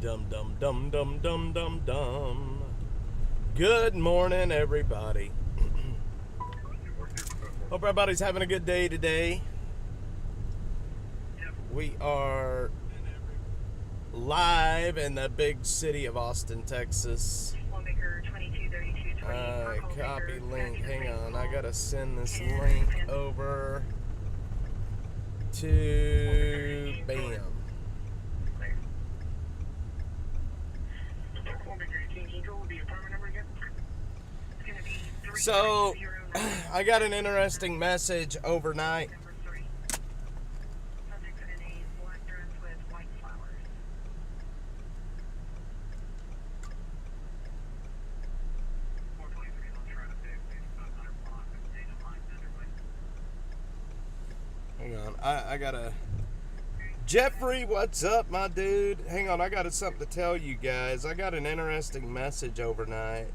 Dum dum dum dum dum dum dum. Good morning, everybody. Hope everybody's having a good day today. We are live in the big city of Austin, Texas. Copy link. Hang on, I gotta send this link over to Bam. So, I got an interesting message overnight. Hang on, I gotta... Jeffrey, what's up, my dude? Hang on, I got something to tell you guys. I got an interesting message overnight.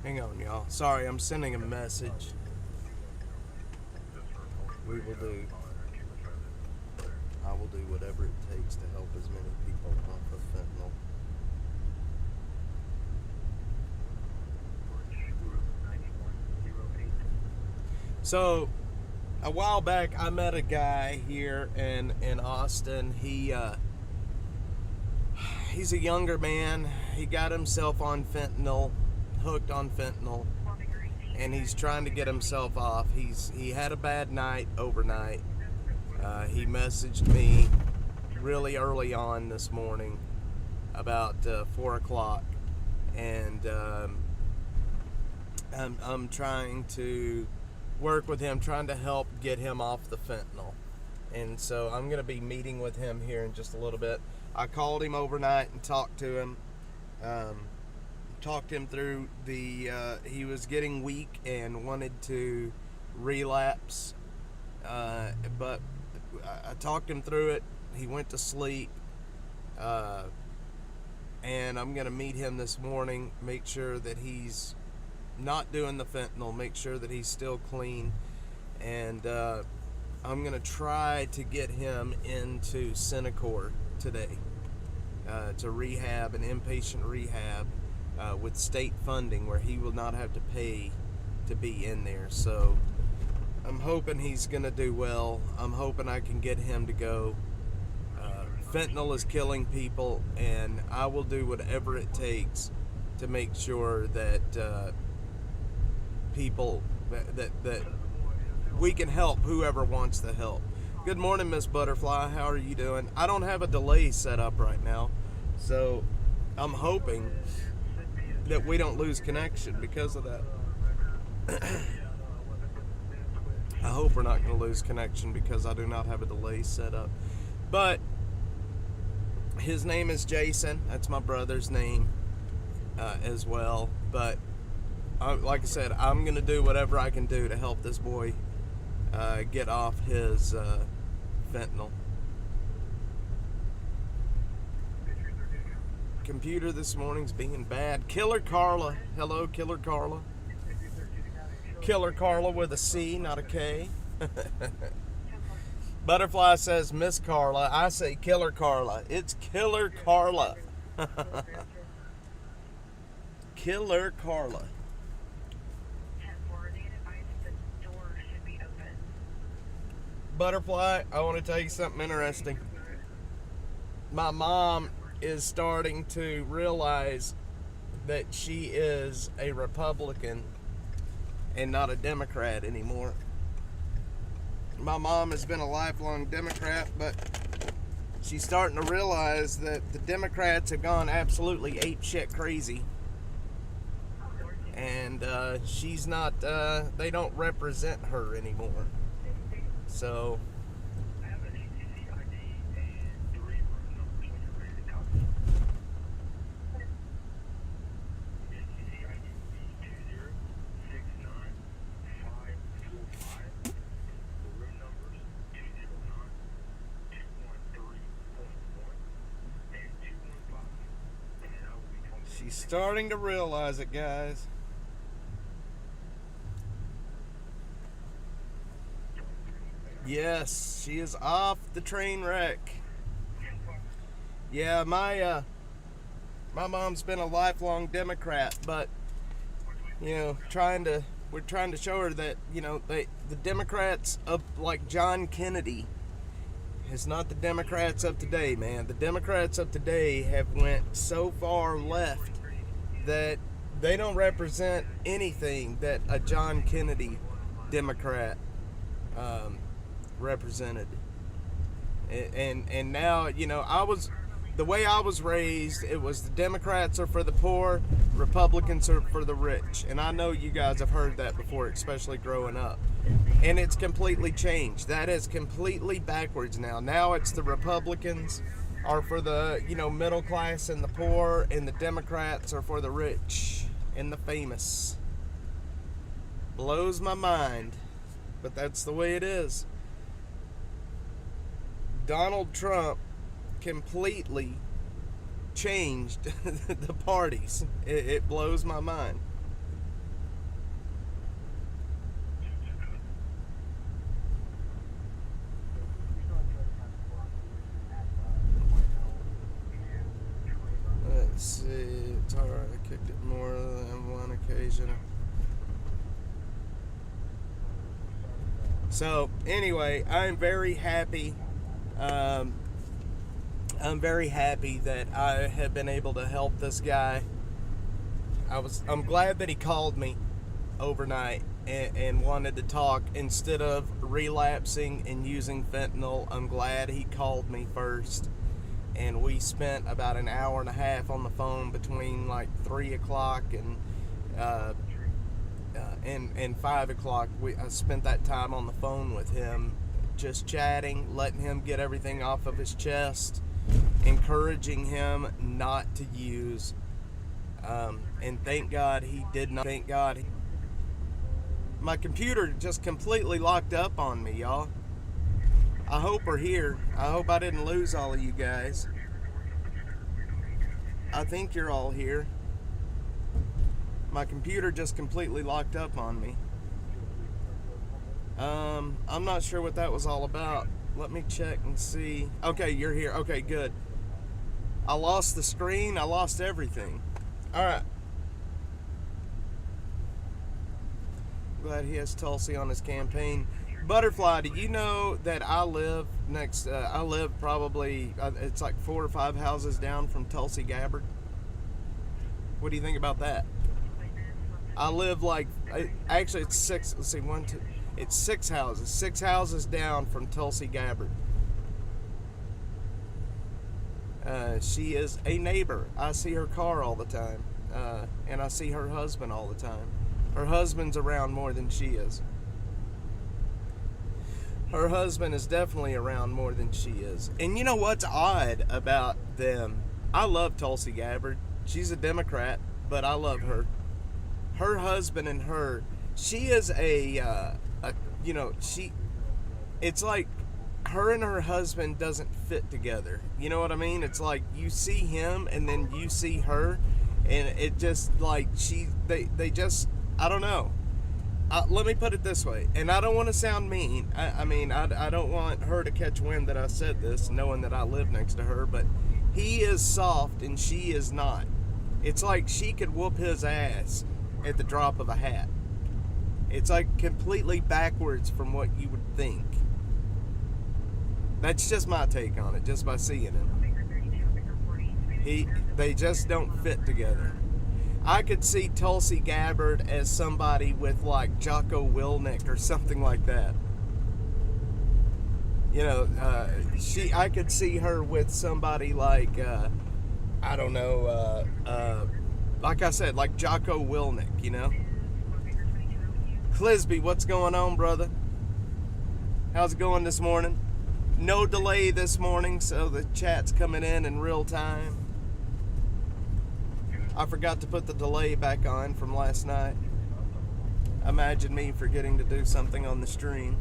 Hang on, y'all. Sorry, I'm sending a message. I will do whatever it takes to help as many people off of fentanyl. So, a while back, I met a guy here in Austin. He's a younger man. He got himself on fentanyl. Hooked on fentanyl, and he's trying to get himself off. He had a bad night overnight. He messaged me really early on this morning, about 4 o'clock, and I'm trying to work with him, trying to help get him off the fentanyl. And so I'm going to be meeting with him here in just a little bit. I called him overnight and talked to him. Talked him through he was getting weak and wanted to relapse, but I talked him through it. He went to sleep, and I'm going to meet him this morning, make sure that he's not doing the fentanyl, make sure that he's still clean, and I'm going to try to get him into Synacor today, to rehab, an inpatient rehab, with state funding, where he will not have to pay to be in there. So I'm hoping he's going to do well. I'm hoping I can get him to go. Fentanyl is killing people, and I will do whatever it takes to make sure that people, that we can help whoever wants to help. Good morning, Miss Butterfly. How are you doing? I don't have a delay set up right now, so I'm hoping that we don't lose connection because of that. I hope we're not going to lose connection because I do not have a delay set up. But his name is Jason. That's my brother's name as well. But like I said, I'm going to do whatever I can do to help this boy get off his fentanyl. Computer this morning's being bad. Killer Carla. Hello, Killer Carla. Killer Carla with a C, not a K. Butterfly says Miss Carla. I say Killer Carla. It's Killer Carla. Killer Carla. Butterfly, I want to tell you something interesting. My mom is starting to realize that she is a Republican and not a Democrat anymore. My mom has been a lifelong Democrat, but she's starting to realize that the Democrats have gone absolutely apeshit crazy. And she's not, they don't represent her anymore. So, she's starting to realize it, guys. Yes, she is off the train wreck. Yeah, my mom's been a lifelong Democrat, but we're trying to show her that the Democrats of like John Kennedy is not the Democrats of today, man. The Democrats of today have went so far left that they don't represent anything that a John Kennedy Democrat represented. And now, the way I was raised, it was the Democrats are for the poor, Republicans are for the rich. And I know you guys have heard that before, especially growing up. And it's completely changed. That is completely backwards now. Now it's the Republicans are for the, middle class and the poor, and the Democrats are for the rich and the famous. Blows my mind, but that's the way it is. Donald Trump completely changed the parties. It blows my mind. Let's see. It's alright. I kicked it more than one occasion. So, anyway, I'm very happy. I'm very happy that I have been able to help this guy. I'm glad that he called me overnight and wanted to talk instead of relapsing and using fentanyl. I'm glad he called me first, and we spent about an hour and a half on the phone between like 3 o'clock and 5 o'clock. I spent that time on the phone with him, just chatting, letting him get everything off of his chest, encouraging him not to use. And thank God he did not. Thank God. My computer just completely locked up on me, y'all. I hope we're here. I hope I didn't lose all of you guys. I think you're all here. My computer just completely locked up on me. I'm not sure what that was all about. Let me check and see. Okay, you're here. Okay, good. I lost the screen. I lost everything. All right. Glad he has Tulsi on his campaign. Butterfly, do you know that I live next? I live probably it's like 4 or 5 houses down from Tulsi Gabbard. What do you think about that? I live like actually it's 6. Let's see, 1, 2. It's 6 houses. 6 houses down from Tulsi Gabbard. She is a neighbor. I see her car all the time, and I see her husband all the time. Her husband's around more than she is. Her husband is definitely around more than she is. And you know what's odd about them? I love Tulsi Gabbard. She's a Democrat, but I love her. Her husband and her, she is it's like her and her husband doesn't fit together. You know what I mean? It's like you see him and then you see her, and it just like they just, I don't know. Let me put it this way, and I don't want to sound mean. I don't want her to catch wind that I said this, knowing that I live next to her, but he is soft and she is not. It's like she could whoop his ass at the drop of a hat. It's like completely backwards from what you would think. That's just my take on it, just by seeing him. They just don't fit together. I could see Tulsi Gabbard as somebody with like Jocko Willink or something like that. You know, I could see her with somebody like, I don't know, like I said, like Jocko Willink, you know. Clisby, what's going on, brother? How's it going this morning? No delay this morning, so the chat's coming in real time. I forgot to put the delay back on from last night. Imagine me forgetting to do something on the stream.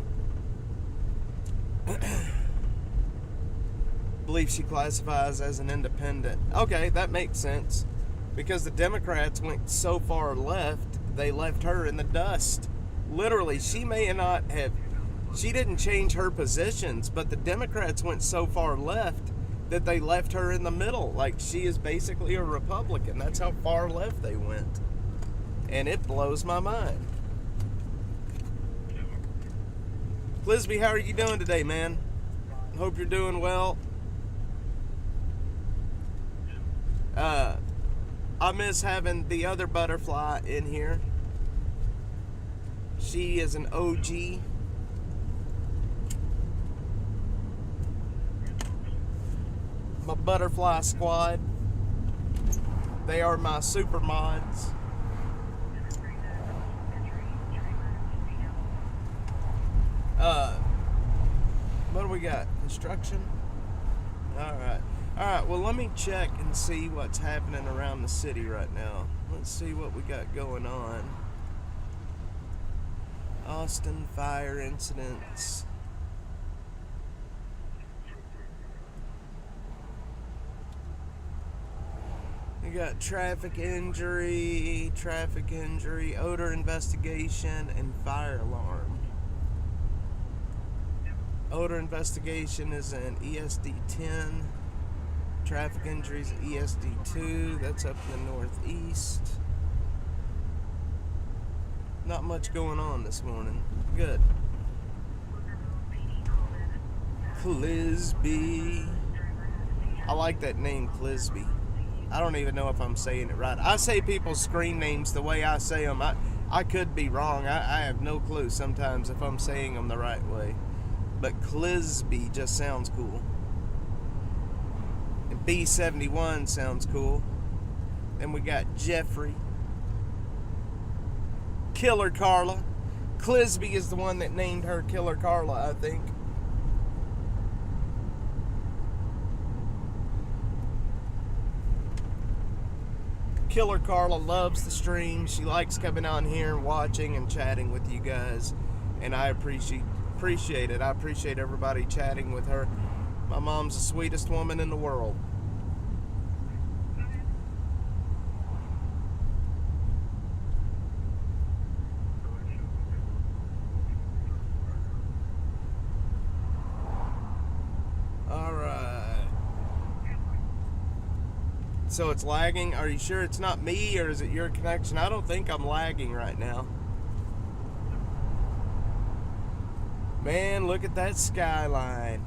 Believe she classifies as an independent. Okay, that makes sense. Because the Democrats went so far left, they left her in the dust. Literally, she may not have... She didn't change her positions, but the Democrats went so far left that they left her in the middle. Like, she is basically a Republican. That's how far left they went. And it blows my mind. Clisby, how are you doing today, man? Hope you're doing well. I miss having the other butterfly in here. She is an OG. My butterfly squad. They are my super mods. What do we got? Construction? Alright, well let me check and see what's happening around the city right now. Let's see what we got going on. Austin fire incidents. We got traffic injury, odor investigation, and fire alarm. Odor investigation is an ESD 10. Traffic injuries ESD 2. That's up in the northeast. Not much going on this morning. Good. Clisby. I like that name, Clisby. I don't even know if I'm saying it right. I say people's screen names the way I say them. I could be wrong. I have no clue sometimes if I'm saying them the right way. But Clisby just sounds cool. And B71 sounds cool. Then we got Jeffrey. Killer Carla. Clisby is the one that named her Killer Carla, I think. Killer Carla loves the stream. She likes coming on here and watching and chatting with you guys. And I appreciate it. I appreciate everybody chatting with her. My mom's the sweetest woman in the world. Alright. So it's lagging? Are you sure it's not me or is it your connection? I don't think I'm lagging right now. Man, look at that skyline.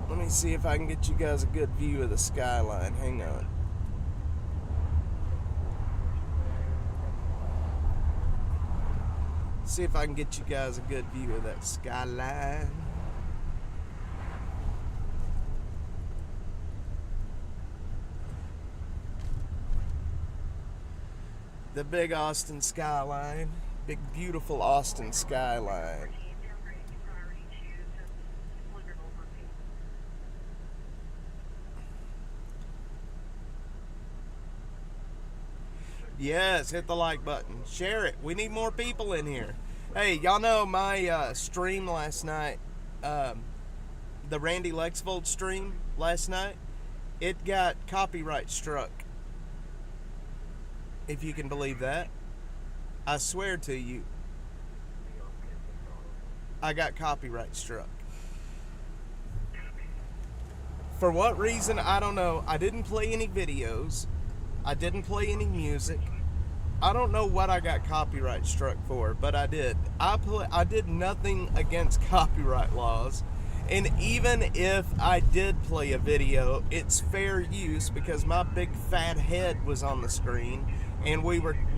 Let me see if I can get you guys a good view of the skyline. Hang on. See if I can get you guys a good view of that skyline. The big Austin skyline. Big, beautiful Austin skyline. Yes, hit the like button. Share it. We need more people in here. Hey, y'all know my stream last night, the Randy Lexvold stream last night, it got copyright struck. If you can believe that. I swear to you, I got copyright struck. For what reason, I don't know. I didn't play any videos. I didn't play any music. I don't know what I got copyright struck for, but I did. I did nothing against copyright laws. And even if I did play a video, it's fair use because my big fat head was on the screen and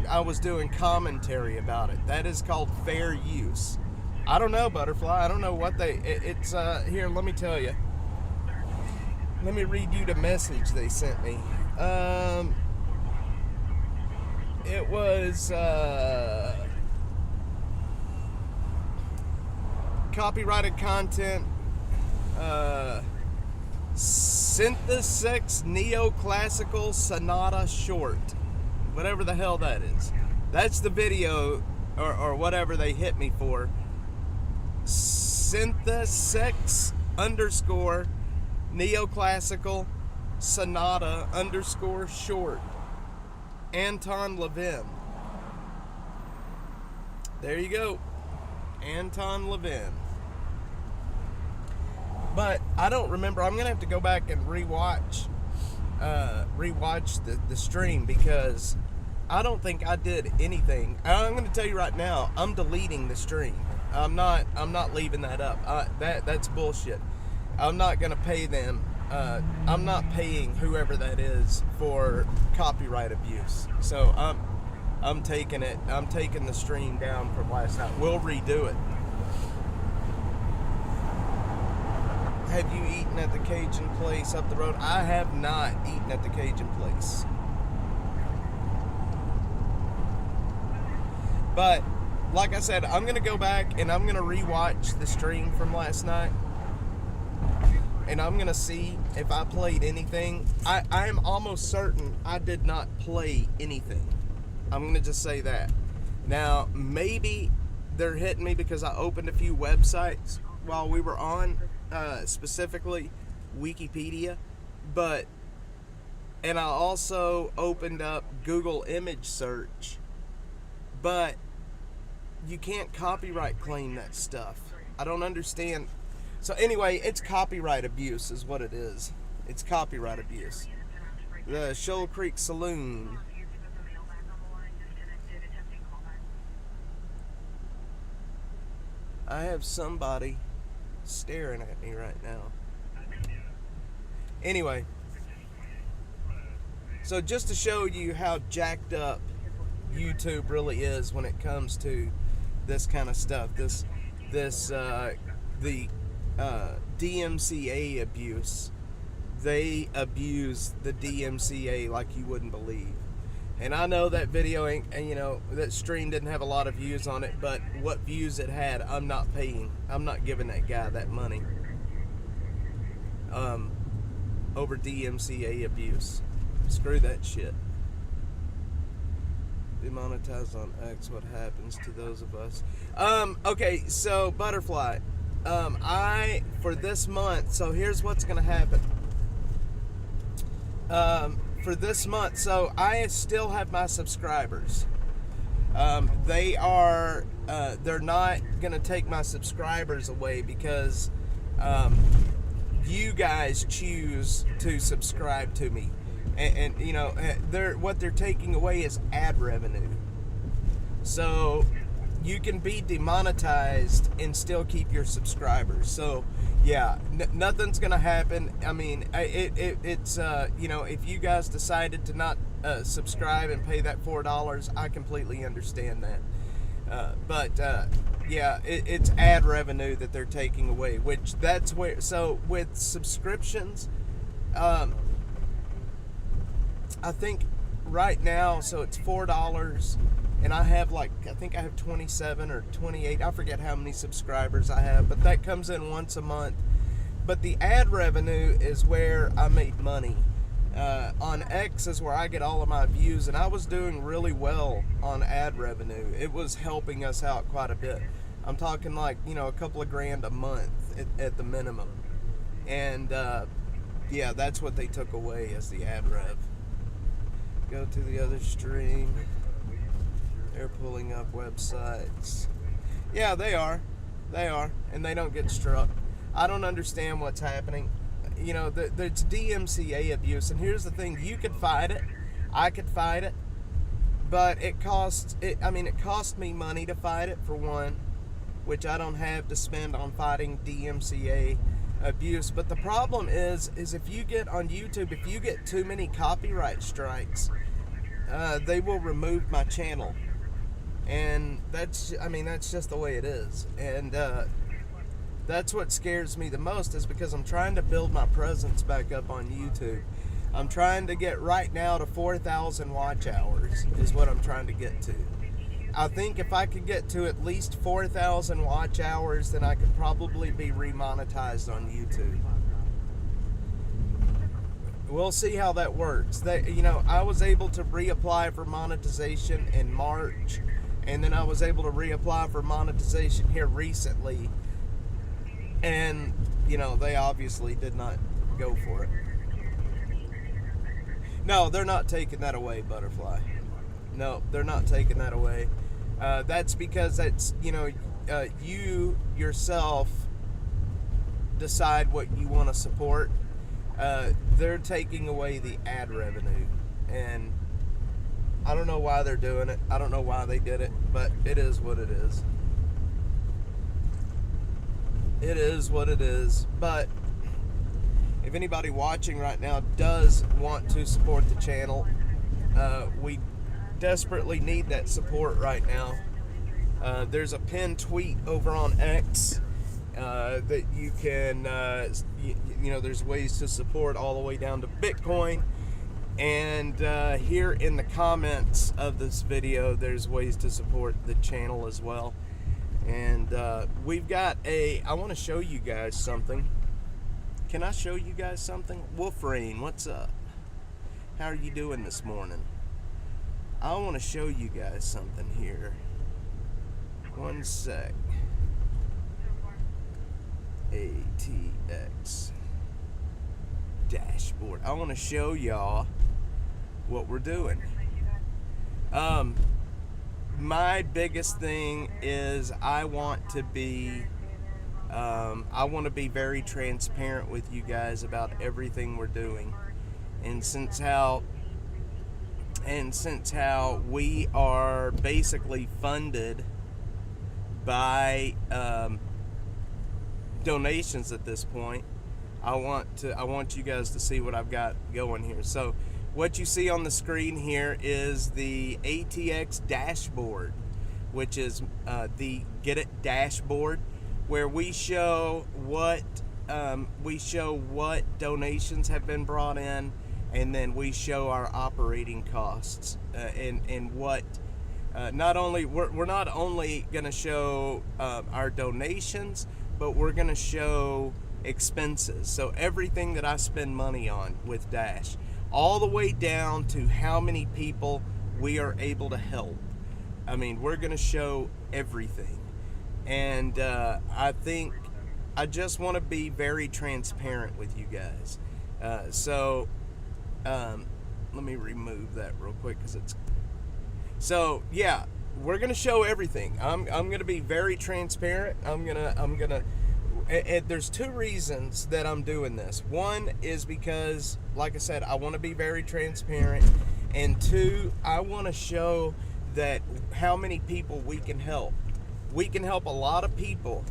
I was doing commentary about it. That is called fair use. I don't know, Butterfly. I don't know what it's here, let me tell you. Let me read you the message they sent me. It was copyrighted content, Synthesis Neoclassical Sonata Short, whatever the hell that is. That's the video or whatever they hit me for. Synthesis _ Neoclassical Sonata _ Short, Anton Levin. There you go, Anton Levin. But I don't remember. I'm gonna have to go back and rewatch the stream because I don't think I did anything. I'm gonna tell you right now, I'm deleting the stream. I'm not leaving that up. That's bullshit. I'm not gonna pay them. I'm not paying whoever that is for copyright abuse. So I'm taking it. I'm taking the stream down from last night. We'll redo it. Have you eaten at the Cajun place up the road? I have not eaten at the Cajun place. But like I said, I'm gonna go back and I'm gonna rewatch the stream from last night. And I'm gonna see if I played anything. I am almost certain I did not play anything. I'm gonna just say that. Now, maybe they're hitting me because I opened a few websites while we were on, specifically Wikipedia, and I also opened up Google image search, but you can't copyright claim that stuff. I don't understand. So anyway, it's copyright abuse is what it is. It's copyright abuse. The Shoal Creek Saloon. I have somebody staring at me right now. Anyway, so just to show you how jacked up YouTube really is when it comes to this kind of stuff, the DMCA abuse. They abuse the DMCA like you wouldn't believe. And I know that video ain't, and that stream didn't have a lot of views on it, but what views it had, I'm not paying. I'm not giving that guy that money over DMCA abuse. Screw that shit. Demonetized on X, what happens to those of us? Okay, so Butterfly, for this month, so here's what's gonna happen. For this month, so I still have my subscribers. They're not gonna take my subscribers away because you guys choose to subscribe to me, and what they're taking away is ad revenue. So you can be demonetized and still keep your subscribers. So yeah, nothing's gonna happen. I mean, it's if you guys decided to not subscribe and pay that $4, I completely understand that. But it's ad revenue that they're taking away, which that's where. So with subscriptions, I think right now, so it's $4. And I have I think I have 27 or 28, I forget how many subscribers I have, but that comes in once a month. But the ad revenue is where I made money. On X is where I get all of my views, and I was doing really well on ad revenue. It was helping us out quite a bit. I'm talking a couple of grand a month at the minimum. And that's what they took away as the ad rev. Go to the other stream. They're pulling up websites. Yeah, they are. And they don't get struck. I don't understand what's happening. It's DMCA abuse. And here's the thing. You could fight it. I could fight it. But it cost me money to fight it, for one, which I don't have to spend on fighting DMCA. abuse. But the problem is if you get on YouTube, if you get too many copyright strikes, they will remove my channel. And that's just the way it is. And that's what scares me the most, is because I'm trying to build my presence back up on YouTube. I'm trying to get right now to 4,000 watch hours is what I'm trying to get to. I think if I could get to at least 4,000 watch hours, then I could probably be remonetized on YouTube. We'll see how that works. I was able to reapply for monetization in March, and then I was able to reapply for monetization here recently, and they obviously did not go for it. No, they're not taking that away, Butterfly. No, they're not taking that away. That's because that's, you yourself decide what you want to support. They're taking away the ad revenue, and I don't know why they're doing it. I don't know why they did it, but it is what it is. It is what it is. But if anybody watching right now does want to support the channel, we desperately need that support right now. There's a pinned tweet over on X that you can, there's ways to support all the way down to Bitcoin. And here in the comments of this video, there's ways to support the channel as well. And we've got I want to show you guys something. Can I show you guys something? Wolfrain, what's up? How are you doing this morning? I want to show you guys something here. One sec. ATX dashboard. I want to show y'all what we're doing. My biggest thing is I want to be very transparent with you guys about everything we're doing. And since how we are basically funded by donations at this point, I want you guys to see what I've got going here. So what you see on the screen here is the ATX dashboard, which is the Get It dashboard, where we show what donations have been brought in, and then we show our operating costs, and what not only we're not only going to show our donations, but we're going to show expenses. So everything that I spend money on with Dash, all the way down to how many people we are able to help. I mean, we're going to show everything. And I think I just want to be very transparent with you guys. So let me remove that real quick because it's... So yeah, we're going to show everything. I'm going to be very transparent. I'm gonna there's two reasons that I'm doing this. One is because, like I said, I want to be very transparent, and two, I want to show that how many people we can help. We can help a lot of people,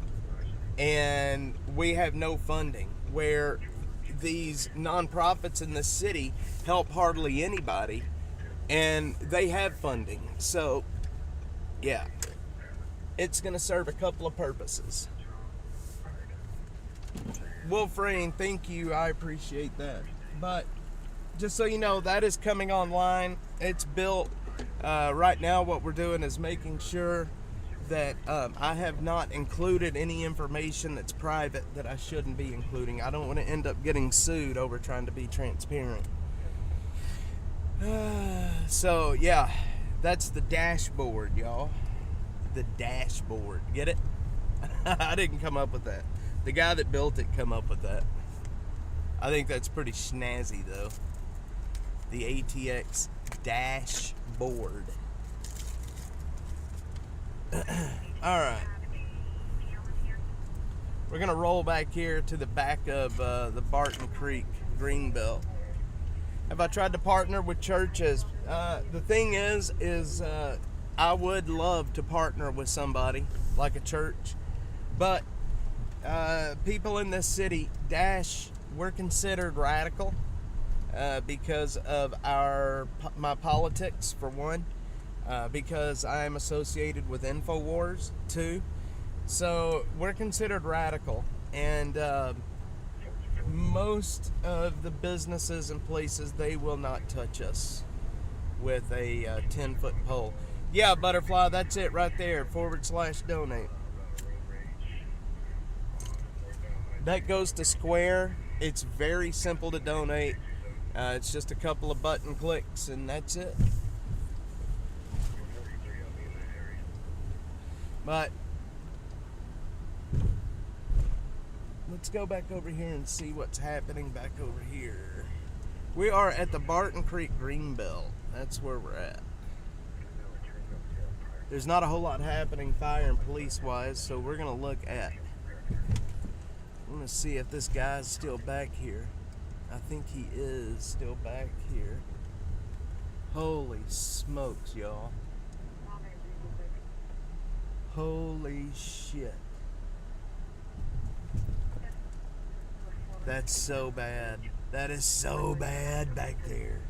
and we have no funding, where these nonprofits in the city help hardly anybody, and they have funding. So yeah, it's going to serve a couple of purposes. Wolfrain, thank you. I appreciate that. But just so you know, that is coming online. It's built. Right now what we're doing is making sure that I have not included any information that's private that I shouldn't be including. I don't want to end up getting sued over trying to be transparent. So yeah, that's the dashboard, y'all. The dashboard. Get it? I didn't come up with that. The guy that built it come up with that. I think that's pretty snazzy though. The ATX dashboard. Alright. We're going to roll back here to the back of the Barton Creek Greenbelt. Have I tried to partner with churches? The thing is I would love to partner with somebody like a church, but people in this city, we're considered radical because of my politics, for one, because I'm associated with InfoWars, too. So we're considered radical, and most of the businesses and places, they will not touch us with a 10-foot pole. Yeah, Butterfly, that's it right there, /donate. That goes to Square. It's very simple to donate. It's just a couple of button clicks, and that's it. But let's go back over here and see what's happening back over here. We are at the Barton Creek Greenbelt. That's where we're at. There's not a whole lot happening fire and police wise, so we're going to look at, I'm going to see if this guy's still back here. I think he is still back here. Holy smokes, y'all. Holy shit. That's so bad. That is so bad back there.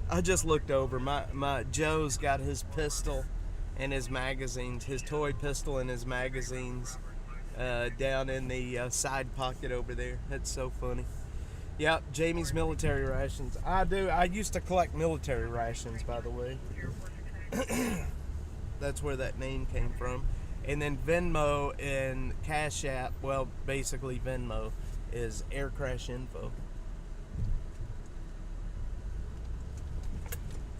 I just looked over. My Joe's got his pistol and his magazines, his toy pistol and his magazines down in the side pocket over there. That's so funny. Yep, Jamie's military rations. I used to collect military rations, by the way. That's where that name came from. And then Venmo and Cash App, well, basically Venmo, is aircrashinfo.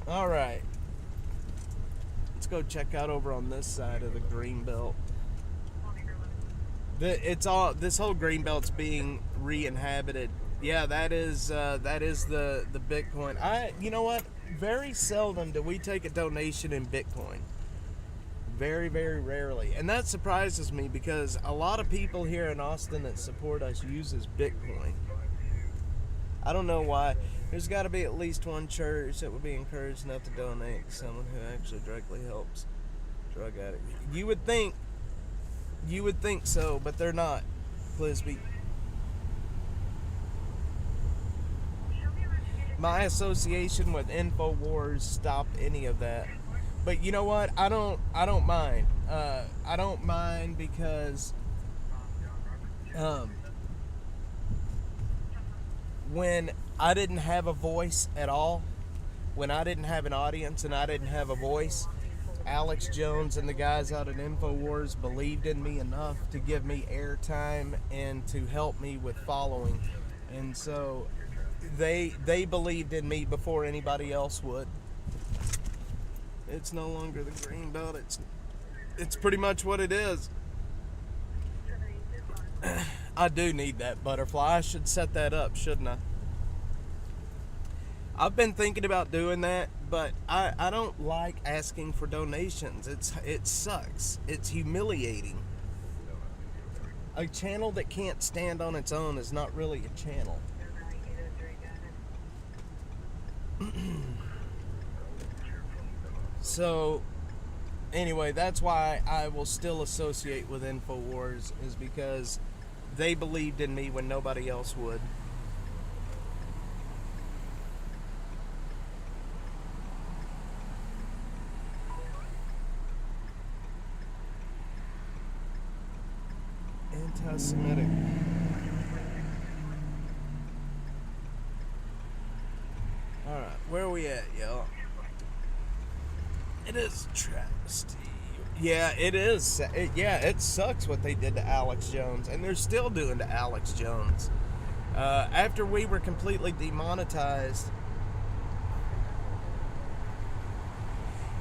All right. Let's go check out over on this side of the Greenbelt. This whole Greenbelt's being re-inhabited. Yeah, that is the Bitcoin. You know what? Very seldom do we take a donation in Bitcoin. Very, very rarely. And that surprises me because a lot of people here in Austin that support us uses Bitcoin. I don't know why. There's got to be at least one church that would be encouraged enough to donate to someone who actually directly helps drug addicts. You would think so, but they're not. Clisby. My association with InfoWars stopped any of that. But you know what? I don't mind. I don't mind because when I didn't have a voice at all, when I didn't have an audience and I didn't have a voice, Alex Jones and the guys out at InfoWars believed in me enough to give me airtime and to help me with following. And so they believed in me before anybody else would. It's no longer the Greenbelt. It's pretty much what it is. I do need that butterfly. I should set that up, shouldn't I? I've been thinking about doing that, but I don't like asking for donations. It sucks. It's humiliating. A channel that can't stand on its own is not really a channel. So, anyway, that's why I will still associate with InfoWars, is because they believed in me when nobody else would. Anti-Semitic. Alright, where are we at, y'all? It is a travesty. Yeah, it is. It sucks what they did to Alex Jones, and they're still doing to Alex Jones. After we were completely demonetized,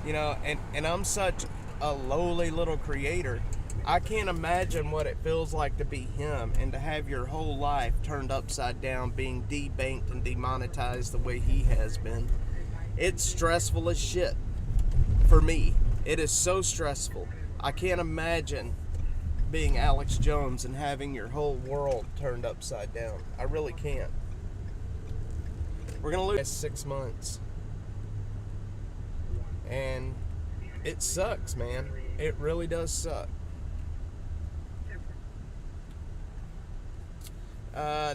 you know, and I'm such a lowly little creator, I can't imagine what it feels like to be him and to have your whole life turned upside down, being debanked and demonetized the way he has been. It's stressful as shit. For me, it is so stressful. I can't imagine being Alex Jones and having your whole world turned upside down. I really can't. We're going to lose 6 months. And it sucks, man. It really does suck.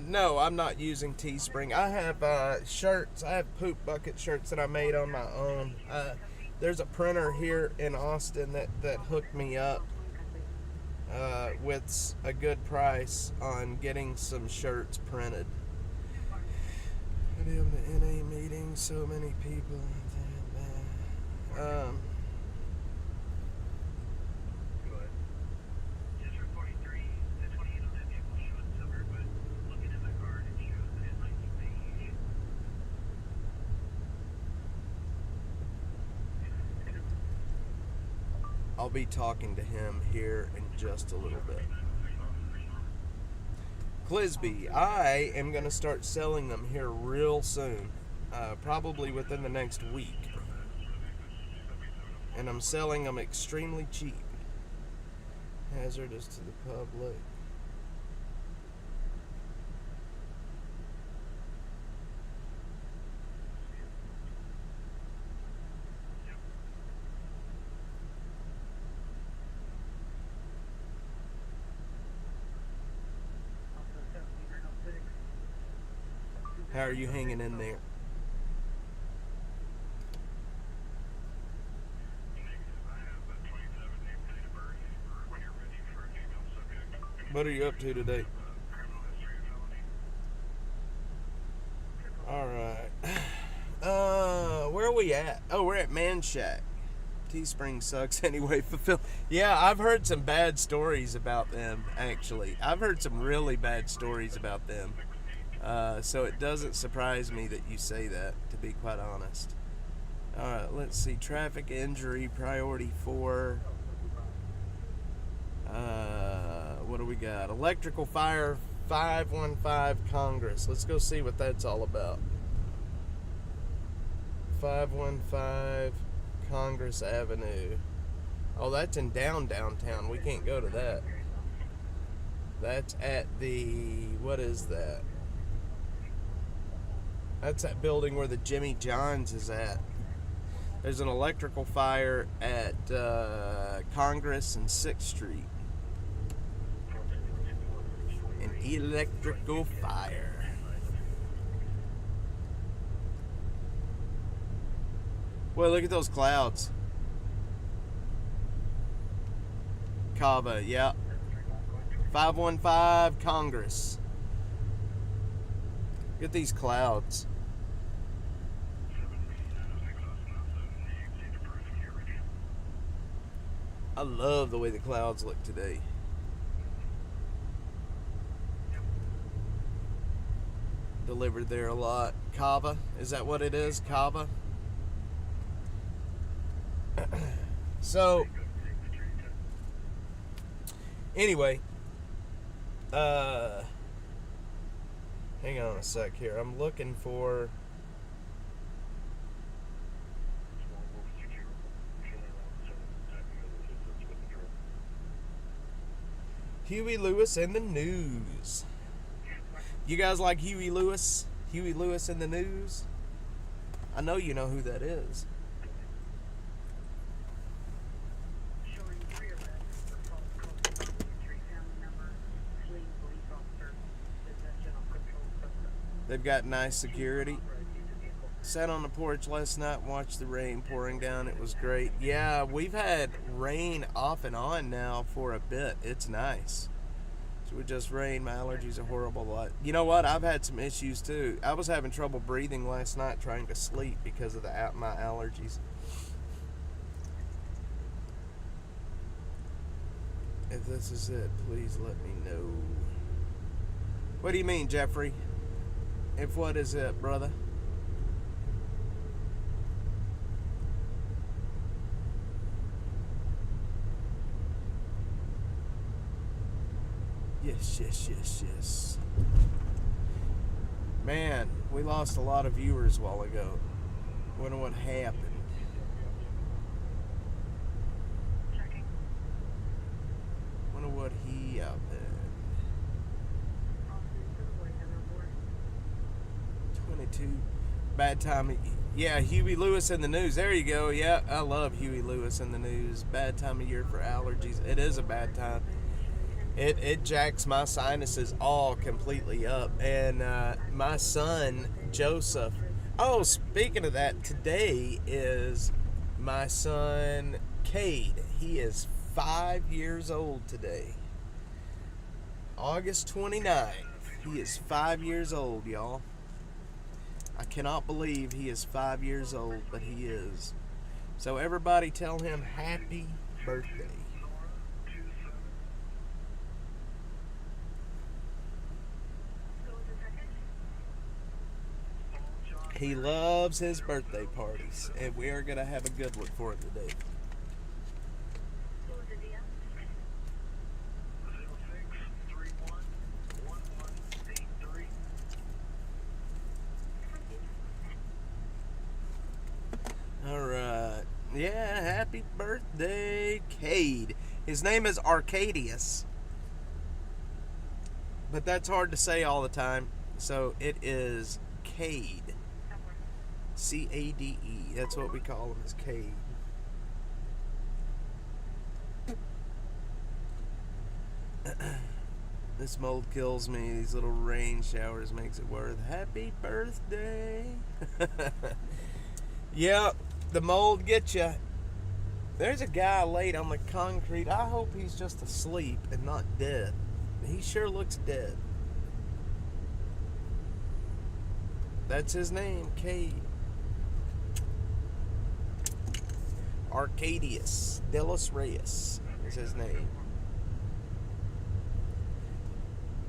No, I'm not using Teespring. I have shirts. I have poop bucket shirts that I made on my own. There's a printer here in Austin that hooked me up with a good price on getting some shirts printed. The NA meeting, so many people. I'll be talking to him here in just a little bit. Clisby, I am going to start selling them here real soon, probably within the next week. And I'm selling them extremely cheap. Hazardous to the public. How are you hanging in there? What are you up to today? Alright. Where are we at? Oh, we're at Man Shack. Teespring sucks anyway. Yeah, I've heard some bad stories about them, actually. I've heard some really bad stories about them. So it doesn't surprise me that you say that, to be quite honest. Alright, let's see. Traffic injury, priority 4. What do we got? Electrical fire, 515 Congress. Let's go see what that's all about. 515 Congress Avenue. Oh, that's in downtown. We can't go to that. That's at the... What is that? That's that building where the Jimmy John's is at. There's an electrical fire at Congress and 6th Street. An electrical fire. Well, look at those clouds. Cava, yeah. 515 Congress. Look at these clouds. I love the way the clouds look today. Delivered there a lot. Cava, is that what it is? Cava? So, anyway, hang on a sec here. I'm looking for... Huey Lewis and the News. You guys like Huey Lewis? Huey Lewis and the News? I know you know who that is. They've got nice security. Sat on the porch last night and watched the rain pouring down. It was great. Yeah, we've had rain off and on now for a bit. It's nice. So it just rained. My allergies are horrible. You know what? I've had some issues too. I was having trouble breathing last night trying to sleep because of my allergies. If this is it, please let me know. What do you mean, Jeffrey? If what is it, brother? Yes. Man, we lost a lot of viewers a while ago. Wonder what happened. Wonder what happened. 22. bad time. Yeah, Huey Lewis in the news. There you go. Yeah, I love Huey Lewis in the news. Bad time of year for allergies. It is a bad time. It jacks my sinuses all completely up. And my son, Joseph. Oh, speaking of that, today is my son, Cade. He is 5 years old today. August 29th. He is 5 years old, y'all. I cannot believe he is 5 years old, but he is. So everybody tell him happy birthday. He loves his birthday parties, and we are going to have a good one for him today. Alright. Yeah, happy birthday, Cade. His name is Arcadius. But that's hard to say all the time. So it is Cade. C-A-D-E. That's what we call him, is Cade. This mold kills me. These little rain showers makes it worth. Happy birthday. Yep, the mold gets you. There's a guy laid on the concrete. I hope he's just asleep and not dead. He sure looks dead. That's his name, Cade. Arcadius Delos Reyes is his name.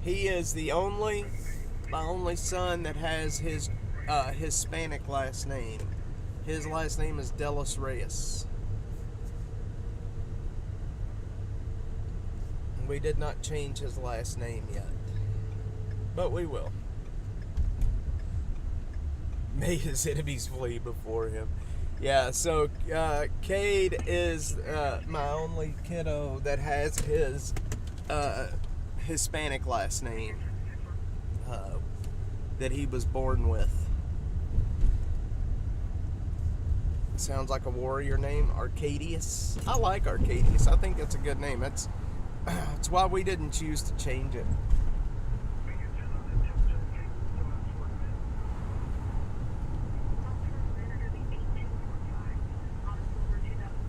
He is my only son that has his Hispanic last name. His last name is Delos Reyes. We did not change his last name yet, but we will. Made his enemies flee before him. Yeah, so Cade is my only kiddo that has his Hispanic last name that he was born with. Sounds like a warrior name, Arcadius. I like Arcadius. I think that's a good name. That's why we didn't choose to change it.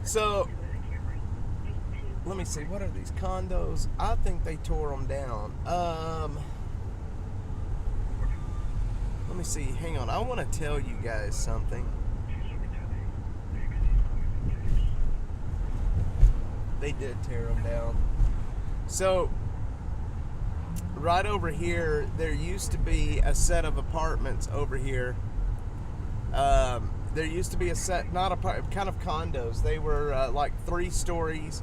So, let me see. What are these condos? I think they tore them down. Let me see. Hang on. I want to tell you guys something. They did tear them down. So, right over here, there used to be a set of apartments over here. There used to be a set, kind of condos. They were like 3 stories.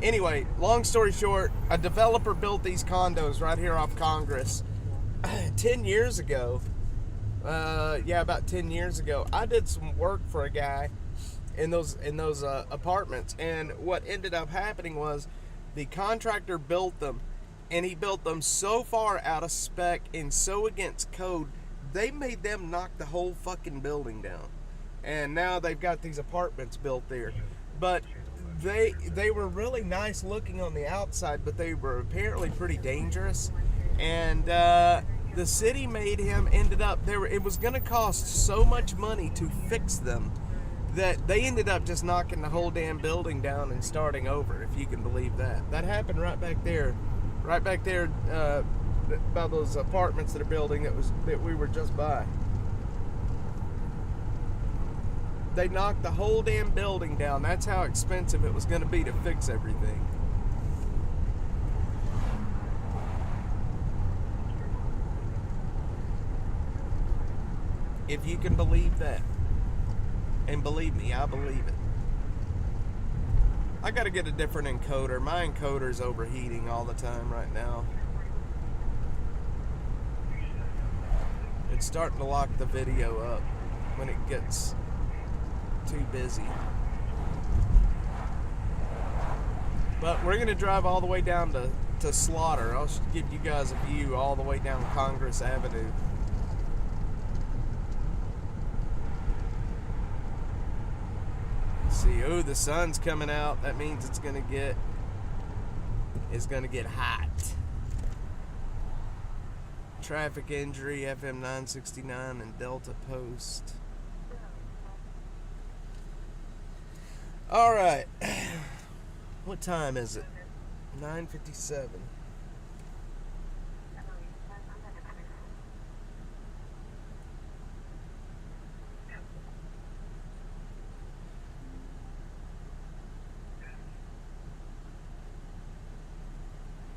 Anyway, long story short, a developer built these condos right here off Congress 10 years ago. About 10 years ago. I did some work for a guy in those apartments, and what ended up happening was the contractor built them, and he built them so far out of spec and so against code, they made them knock the whole fucking building down. And now they've got these apartments built there. But they were really nice looking on the outside, but they were apparently pretty dangerous. And the city it was going to cost so much money to fix them that they ended up just knocking the whole damn building down and starting over, if you can believe that. That happened right back there by those apartments that are building that we were just by. They knocked the whole damn building down. That's how expensive it was going to be to fix everything. If you can believe that. And believe me, I believe it. I got to get a different encoder. My encoder's overheating all the time right now. It's starting to lock the video up when it gets too busy. But we're going to drive all the way down to Slaughter. I'll give you guys a view all the way down Congress Avenue. See, oh, the sun's coming out. That means it's gonna get hot. Traffic injury, FM 969 and Delta Post. All right. What time is it? 9:57.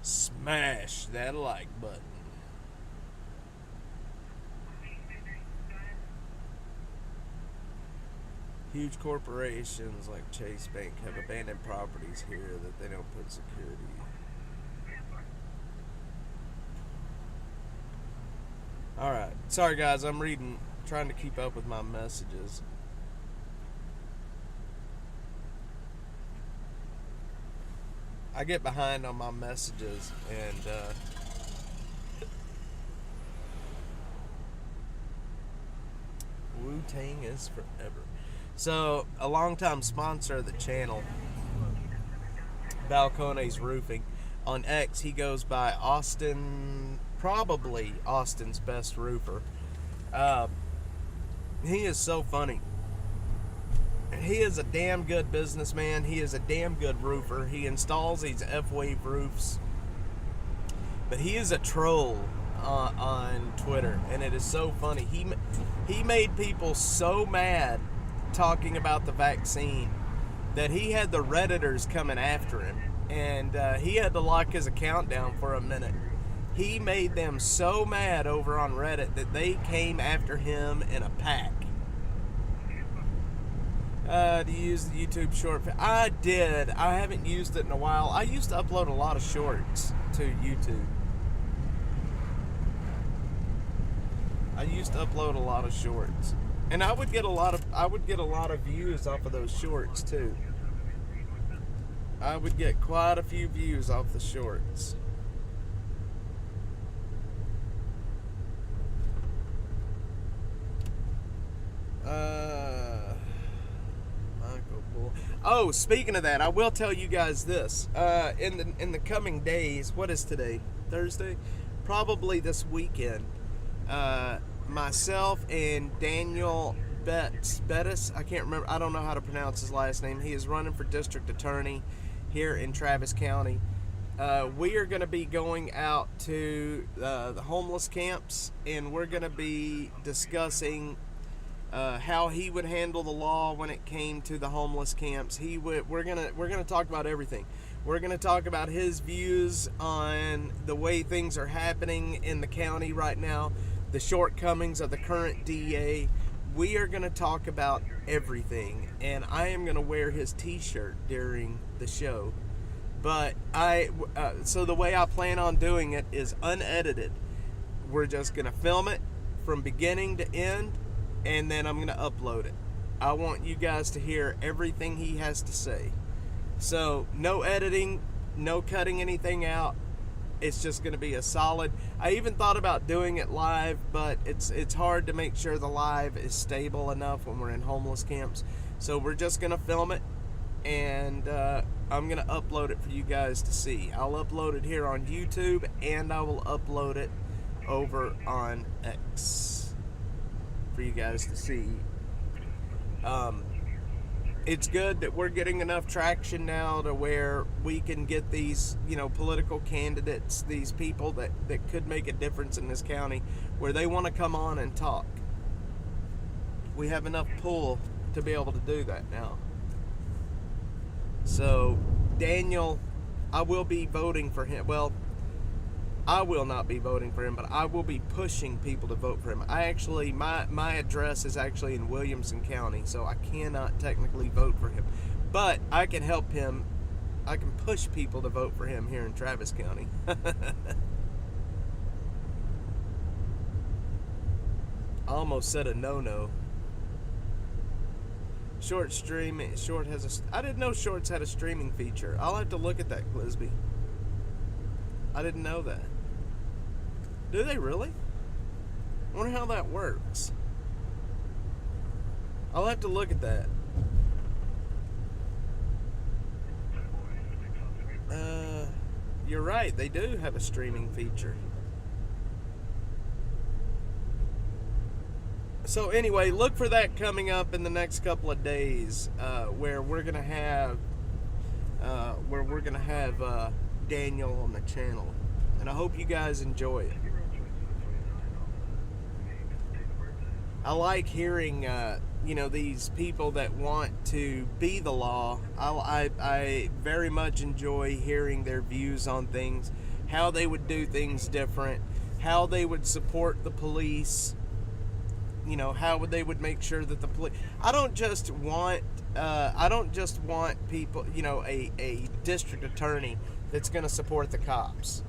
Smash that like button. Huge corporations like Chase Bank have abandoned properties here that they don't put security. Alright. Sorry guys, I'm trying to keep up with my messages. I get behind on my messages, and Wu-Tang is forever. So, a longtime sponsor of the channel, Balcones Roofing, on X, he goes by Austin, probably Austin's best roofer. He is so funny. He is a damn good businessman. He is a damn good roofer. He installs these F-Wave roofs. But he is a troll on Twitter, and it is so funny. He made people so mad talking about the vaccine that he had the Redditors coming after him, and he had to lock his account down for a minute. He made them so mad over on Reddit that they came after him in a pack. Do you use the YouTube short? I did. I haven't used it in a while. I used to upload a lot of shorts to YouTube. I used to upload a lot of shorts, and I would get a lot of views off of those shorts too. I would get quite a few views off the shorts. Oh, speaking of that, I will tell you guys this. In the coming days, what is today? Thursday? Probably this weekend. Myself and Daniel Bettis, I can't remember, I don't know how to pronounce his last name. He is running for district attorney here in Travis County. We are going to be going out to the homeless camps, and we're going to be discussing how he would handle the law when it came to the homeless camps. We're gonna talk about everything. We're gonna talk about his views on the way things are happening in the county right now, the shortcomings of the current DA. We are gonna talk about everything, and I am gonna wear his T-shirt during the show. But so the way I plan on doing it is unedited. We're just gonna film it from beginning to end, and then I'm going to upload it. I want you guys to hear everything he has to say. So, no editing, no cutting anything out. It's just going to be a solid... I even thought about doing it live, but it's hard to make sure the live is stable enough when we're in homeless camps. So, we're just going to film it, and I'm going to upload it for you guys to see. I'll upload it here on YouTube, and I will upload it over on X for you guys to see. It's good that we're getting enough traction now to where we can get these, political candidates, these people that could make a difference in this county, where they want to come on and talk. We have enough pull to be able to do that now. So, Daniel, I will be voting for him. Well, I will not be voting for him, but I will be pushing people to vote for him. My address is actually in Williamson County, so I cannot technically vote for him. But I can help him. I can push people to vote for him here in Travis County. I almost said a no-no. Short has a... I didn't know Shorts had a streaming feature. I'll have to look at that, Glisby. I didn't know that. Do they really? I wonder how that works. I'll have to look at that. You're right. They do have a streaming feature. So anyway, look for that coming up in the next couple of days, where we're gonna have Daniel on the channel, and I hope you guys enjoy it. I like hearing these people that want to be the law. I very much enjoy hearing their views on things, how they would do things different, how they would support the police. How they would make sure that the police. I don't just want people. A district attorney that's going to support the cops.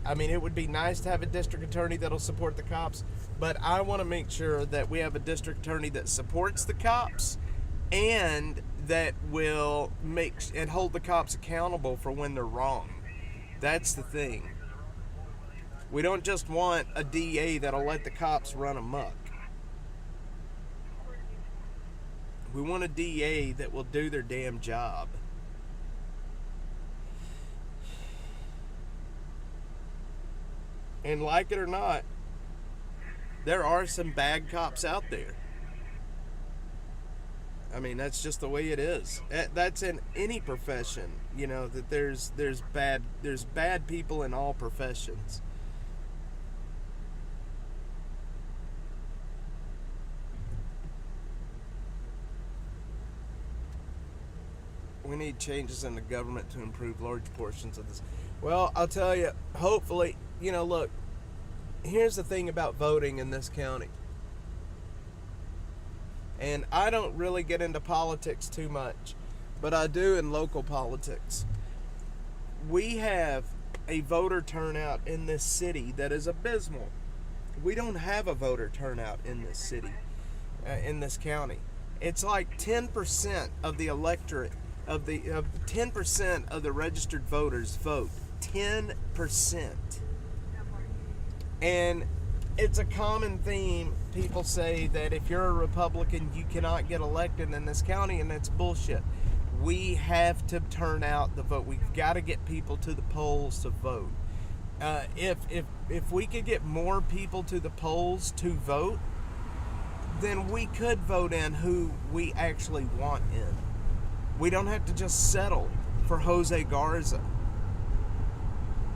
I mean, it would be nice to have a district attorney that'll support the cops, but I want to make sure that we have a district attorney that supports the cops and that will make and hold the cops accountable for when they're wrong. That's the thing. We don't just want a DA that'll let the cops run amok. We want a DA that will do their damn job. And like it or not, there are some bad cops out there. I mean, that's just the way it is. That's in any profession, that there's bad people in all professions. We need changes in the government to improve large portions of this. Well, I'll tell you, hopefully, look, here's the thing about voting in this county. And I don't really get into politics too much, but I do in local politics. We have a voter turnout in this city that is abysmal. We don't have a voter turnout in this city, in this county. It's like 10% of the electorate. Of 10% of the registered voters vote. 10%. And it's a common theme. People say that if you're a Republican, you cannot get elected in this county, and that's bullshit. We have to turn out the vote. We've got to get people to the polls to vote. If we could get more people to the polls to vote, then we could vote in who we actually want in. We don't have to just settle for Jose Garza.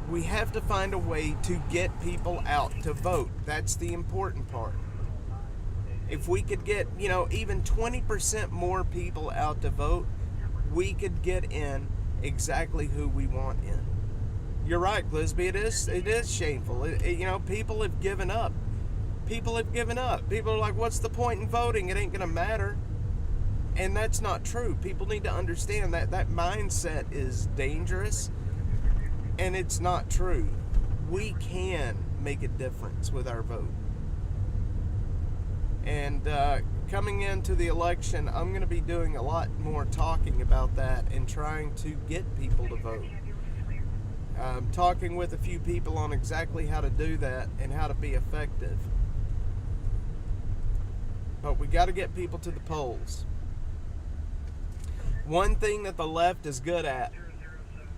We have to find a way to get people out to vote. That's the important part. If we could get, even 20% more people out to vote, we could get in exactly who we want in. You're right, Glisby. It is shameful. People have given up. People are like, what's the point in voting? It ain't going to matter. And that's not true. People need to understand that mindset is dangerous, and it's not true. We can make a difference with our vote. And coming into the election, I'm going to be doing a lot more talking about that and trying to get people to vote. I'm talking with a few people on exactly how to do that and how to be effective. But we got to get people to the polls. One thing that the left is good at,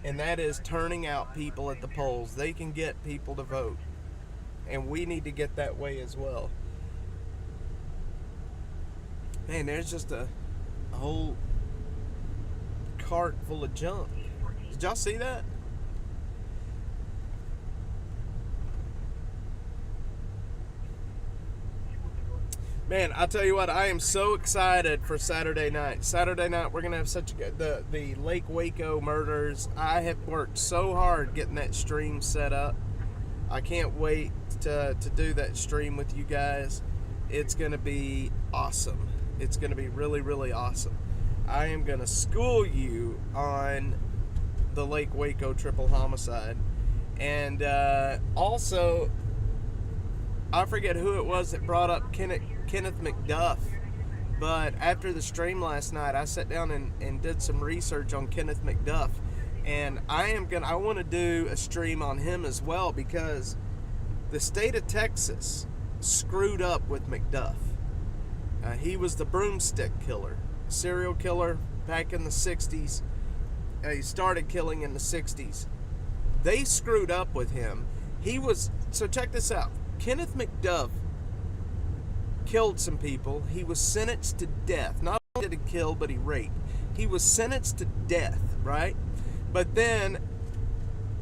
and that is turning out people at the polls. They can get people to vote, and we need to get that way as well. Man, there's just a whole cart full of junk. Did y'all see that? Man, I'll tell you what, I am so excited for Saturday night. Saturday night, we're going to have such a good, the Lake Waco murders. I have worked so hard getting that stream set up. I can't wait to do that stream with you guys. It's going to be awesome. It's going to be really, really awesome. I am going to school you on the Lake Waco triple homicide. And also, I forget who it was that brought up Kenneth McDuff, but after the stream last night, I sat down and did some research on Kenneth McDuff, and I want to do a stream on him as well, because the state of Texas screwed up with McDuff. He was the broomstick killer, serial killer back in the 60s, he started killing in the 60s. They screwed up with him. So check this out. Kenneth McDuff killed some people. He was sentenced to death. Not only did he kill, but he raped. He was sentenced to death, right? But then,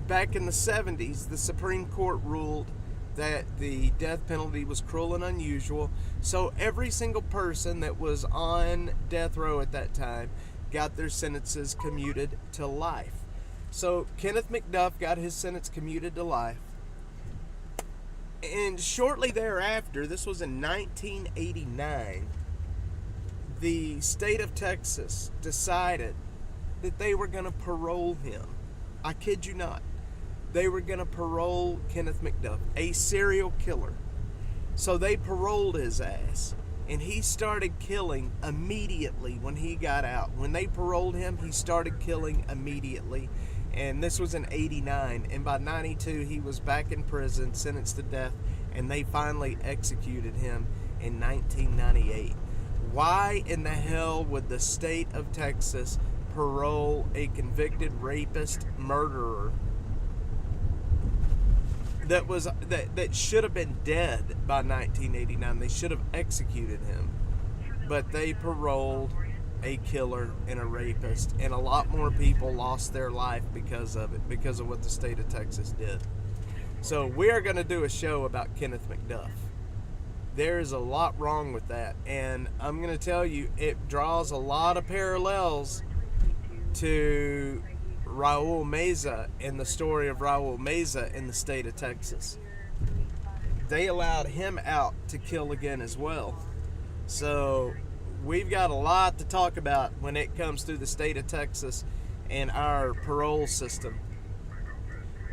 back in the 70s, the Supreme Court ruled that the death penalty was cruel and unusual. So every single person that was on death row at that time got their sentences commuted to life. So Kenneth McDuff got his sentence commuted to life. And shortly thereafter, this was in 1989, the state of Texas decided that they were going to parole him. I kid you not. They were going to parole Kenneth McDuff, a serial killer. So they paroled his ass, and he started killing immediately when he got out. When they paroled him, he started killing immediately. And this was in 89, and by 92 he was back in prison, sentenced to death, and they finally executed him in 1998. Why in the hell would the state of Texas parole a convicted rapist, murderer that should have been dead by 1989? They should have executed him, but they paroled a killer and a rapist, and a lot more people lost their life because of it, because of what the state of Texas did. So we are going to do a show about Kenneth McDuff. There is a lot wrong with that, and I'm going to tell you, it draws a lot of parallels to Raul Meza and the story of Raul Meza in the state of Texas. They allowed him out to kill again as well. So we've got a lot to talk about when it comes to the state of Texas and our parole system.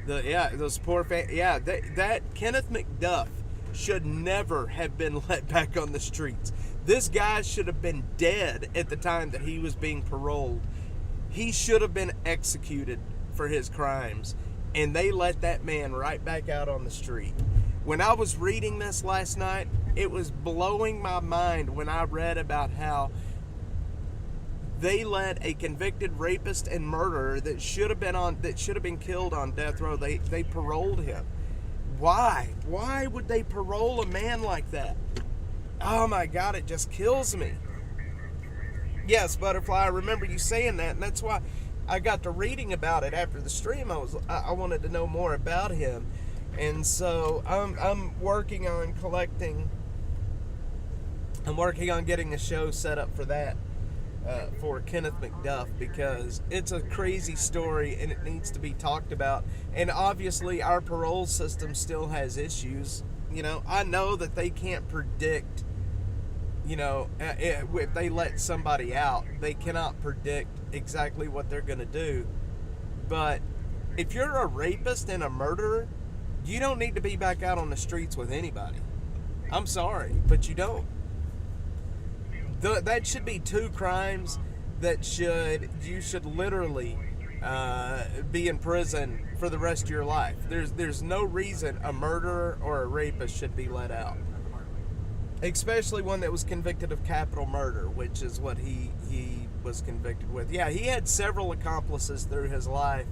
Those poor that Kenneth McDuff should never have been let back on the streets. This guy should have been dead at the time that he was being paroled. He should have been executed for his crimes, and they let that man right back out on the street. When I was reading this last night, it was blowing my mind when I read about how they let a convicted rapist and murderer that should have been killed on death row. They paroled him. Why? Why would they parole a man like that? Oh my God, it just kills me. Yes, Butterfly, I remember you saying that, and that's why I got to reading about it after the stream. I wanted to know more about him, and so I'm working on collecting. I'm working on getting a show set up for that, for Kenneth McDuff, because it's a crazy story and it needs to be talked about. And obviously, our parole system still has issues. You know, I know that they can't predict. You know, if they let somebody out, they cannot predict exactly what they're going to do. But if you're a rapist and a murderer, you don't need to be back out on the streets with anybody. I'm sorry, but you don't. That should be two crimes that you should literally be in prison for the rest of your life. There's no reason a murderer or a rapist should be let out. Especially one that was convicted of capital murder, which is what he was convicted with. Yeah, he had several accomplices through his life.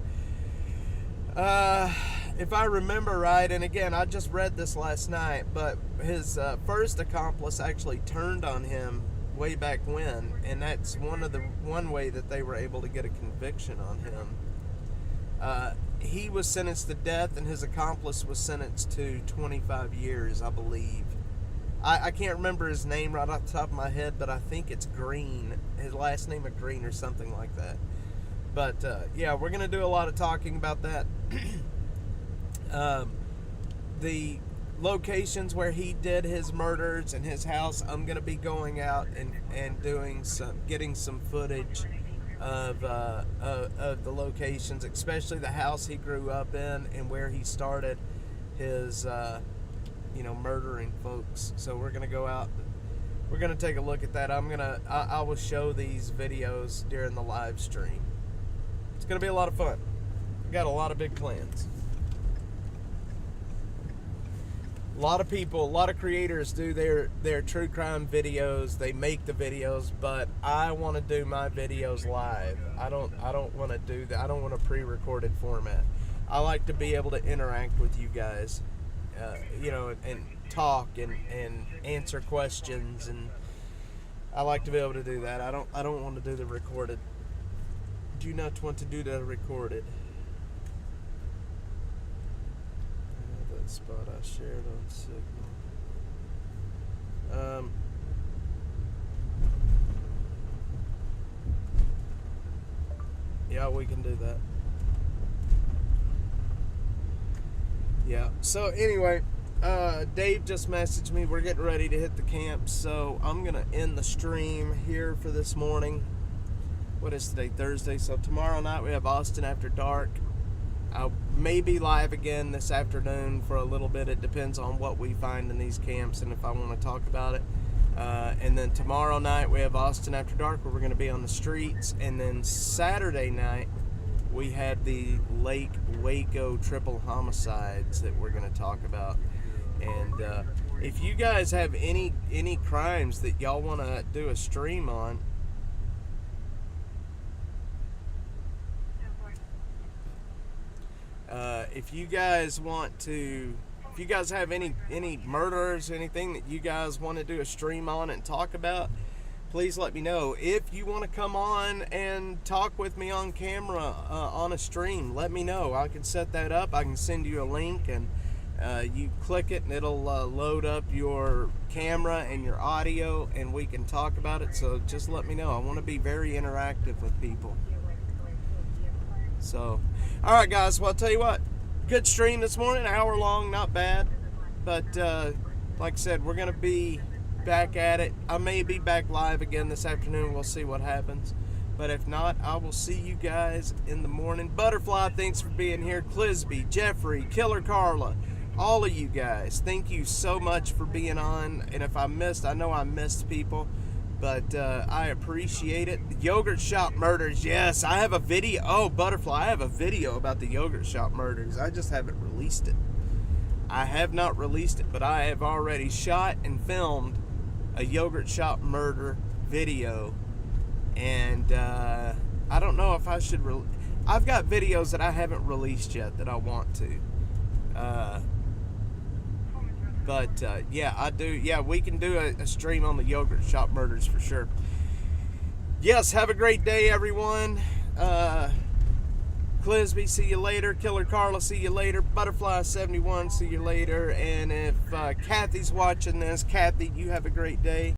If I remember right, and again, I just read this last night, but his first accomplice actually turned on him way back when, and that's one way that they were able to get a conviction on him. He was sentenced to death, and his accomplice was sentenced to 25 years, I believe. I can't remember his name right off the top of my head, but I think it's Green. His last name is Green or something like that. But, yeah, we're going to do a lot of talking about that. The locations where he did his murders in his house, I'm going to be going out and getting some footage of the locations, especially the house he grew up in and where he started his murdering folks. So we're gonna go out. We're gonna take a look at that. I will show these videos during the live stream. It's gonna be a lot of fun. We got a lot of big plans. a lot of people, a lot of creators do their true crime videos. They make the videos, but I want to do my videos live. I don't want to do that. I don't want a pre-recorded format. I like to be able to interact with you guys, and talk and answer questions, and I like to be able to do that. I don't want to do the recorded. Do not want to do the recorded. That spot I shared on Signal. Yeah, we can do that. Yeah. So anyway, Dave just messaged me. We're getting ready to hit the camp, so I'm gonna end the stream here for this morning. What is today? Thursday. So tomorrow night we have Austin After Dark. I may be live again this afternoon for a little bit. It depends on what we find in these camps and if I want to talk about it. And then tomorrow night we have Austin After Dark, where we're going to be on the streets. And then Saturday night we have the Lake Waco triple homicides that we're going to talk about. And if you guys have any crimes that y'all want to do a stream on, if you guys have any murders, anything that you guys want to do a stream on and talk about, please let me know. If you want to come on and talk with me on camera on a stream, let me know. I can set that up. I can send you a link, and you click it and it'll load up your camera and your audio, and we can talk about it. So just let me know. I want to be very interactive with people. So, all right, guys. Well, I'll tell you what. Good stream this morning, an hour long, not bad. But like I said, we're going to be back at it. I may be back live again this afternoon. We'll see what happens. But if not, I will see you guys in the morning. Butterfly, thanks for being here. Clisby, Jeffrey, Killer Carla, all of you guys, thank you so much for being on. And if I know I missed people, but I appreciate it. The yogurt shop murders, yes, I have a video. Oh, Butterfly, I have a video about the yogurt shop murders. I just haven't released it. I have not released it, but I have already shot and filmed a yogurt shop murder video. And I don't know if I should I've got videos that I haven't released yet that I want to. But yeah, I do. Yeah, we can do a stream on the yogurt shop murders for sure. Yes, have a great day, everyone. Clisby, see you later. Killer Carla, see you later. Butterfly 71, see you later. And if Kathy's watching this, Kathy, you have a great day.